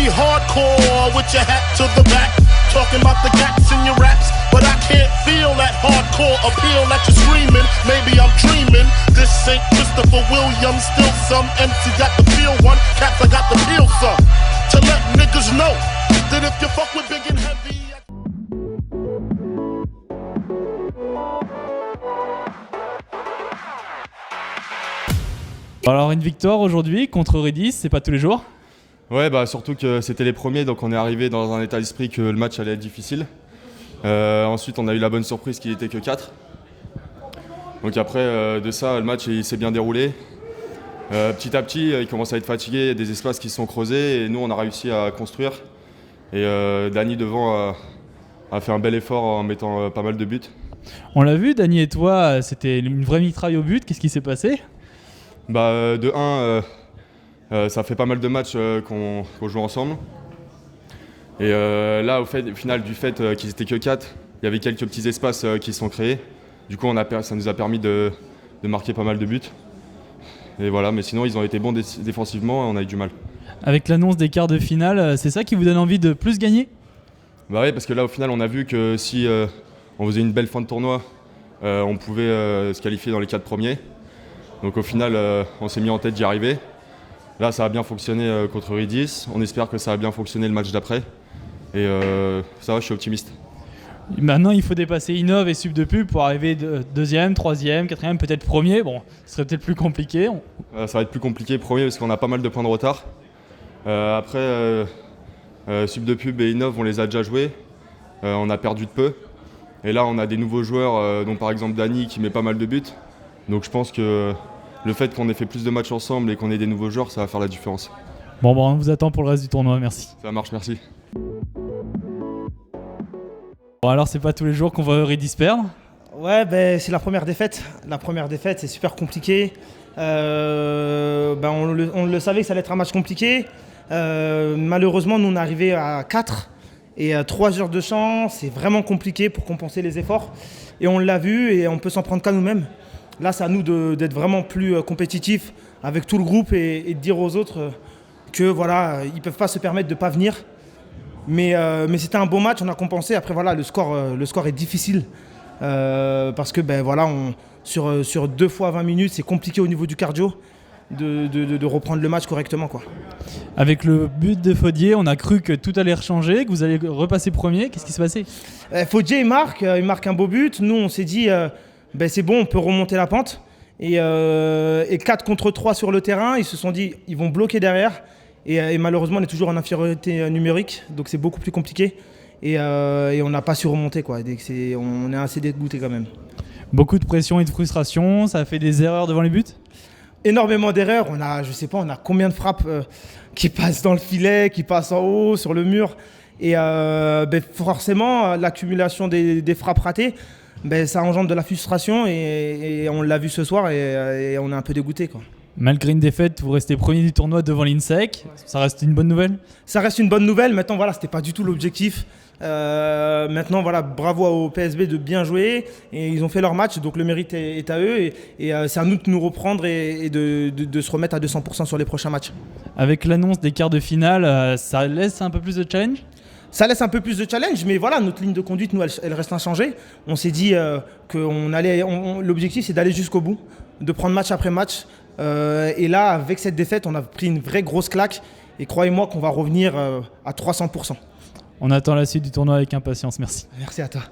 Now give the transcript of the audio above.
be hardcore with your hat to the back, talking about the cats in your raps, but I can't feel that hardcore appeal that you're screaming. Maybe I'm dreaming. This ain't Christopher Williams, still some MC got the feel one, cats I got the feel some. To let niggas know that if you fuck with big and heavy. Alors une victoire aujourd'hui contre Redis, c'est pas tous les jours. Ouais, bah surtout que c'était les premiers, donc on est arrivé dans un état d'esprit que le match allait être difficile. Ensuite, on a eu la bonne surprise qu'il n'était que 4. Donc après de ça, le match il s'est bien déroulé. Petit à petit, il commence à être fatigué, il y a des espaces qui se sont creusés et nous on a réussi à construire. Et Dany devant a fait un bel effort en mettant pas mal de buts. On l'a vu, Dany et toi, c'était une vraie mitraille au but. Qu'est-ce qui s'est passé ? Bah, de 1, ça fait pas mal de matchs qu'on joue ensemble. Et là, au final, du fait qu'ils étaient que 4, il y avait quelques petits espaces qui se sont créés. Du coup, ça nous a permis de marquer pas mal de buts. Et voilà, mais sinon, ils ont été bons défensivement et on a eu du mal. Avec l'annonce des quarts de finale, c'est ça qui vous donne envie de plus gagner ? Bah oui, parce que là, au final, on a vu que si on faisait une belle fin de tournoi, on pouvait se qualifier dans les 4 premiers. Donc au final, on s'est mis en tête d'y arriver. Là, ça a bien fonctionné contre Redis. On espère que ça va bien fonctionner le match d'après. Et ça va, je suis optimiste. Maintenant, il faut dépasser Innov et Sub de Pub pour arriver deuxième, troisième, quatrième, peut-être premier. Bon, ce serait peut-être plus compliqué. Ça va être plus compliqué premier parce qu'on a pas mal de points de retard. Après, Sub de Pub et Innov, on les a déjà joués. On a perdu de peu. Et là, on a des nouveaux joueurs, dont par exemple Dany qui met pas mal de buts. Donc je pense que le fait qu'on ait fait plus de matchs ensemble et qu'on ait des nouveaux joueurs, ça va faire la différence. Bon, on vous attend pour le reste du tournoi, merci. Ça marche, merci. Bon, alors c'est pas tous les jours qu'on va Redis perdre. Ouais, c'est la première défaite. La première défaite, c'est super compliqué. On le savait que ça allait être un match compliqué. Malheureusement, nous on est arrivé à 4 et 3 heures de champ, c'est vraiment compliqué pour compenser les efforts. Et on l'a vu et on peut s'en prendre qu'à nous-mêmes. Là, c'est à nous d'être vraiment plus compétitifs avec tout le groupe et de dire aux autres que voilà, ils peuvent pas se permettre de pas venir. Mais c'était un beau match, on a compensé. Après voilà, le score est difficile parce que voilà, sur 2 fois 20 minutes, c'est compliqué au niveau du cardio de reprendre le match correctement, quoi. Avec le but de Faudier, on a cru que tout allait changer, que vous allez repasser premier. Qu'est-ce qui s'est passé ? Faudier, il marque un beau but. Nous, on s'est dit c'est bon, on peut remonter la pente. Et 4 contre 3 sur le terrain, ils se sont dit ils vont bloquer derrière. Et malheureusement, on est toujours en infériorité numérique, donc c'est beaucoup plus compliqué. Et on n'a pas su remonter, quoi. On est assez dégoûté quand même. Beaucoup de pression et de frustration, ça a fait des erreurs devant les buts ? Énormément d'erreurs. On a combien de frappes qui passent dans le filet, qui passent en haut, sur le mur. Et forcément, l'accumulation des frappes ratées, ça engendre de la frustration et on l'a vu ce soir et on est un peu dégoûté, quoi. Malgré une défaite, vous restez premier du tournoi devant l'INSEC. Ça reste une bonne nouvelle ? Ça reste une bonne nouvelle. Maintenant, voilà, c'était pas du tout l'objectif. Maintenant, voilà, bravo au PSB de bien jouer. Et ils ont fait leur match, donc le mérite est à eux. Et c'est à nous de nous reprendre et de se remettre à 200% sur les prochains matchs. Avec l'annonce des quarts de finale, ça laisse un peu plus de challenge ? Ça laisse un peu plus de challenge, mais voilà, notre ligne de conduite, nous, elle reste inchangée. On s'est dit que l'objectif, c'est d'aller jusqu'au bout, de prendre match après match. Et là, avec cette défaite, on a pris une vraie grosse claque. Et croyez-moi qu'on va revenir à 300%. On attend la suite du tournoi avec impatience. Merci. Merci à toi.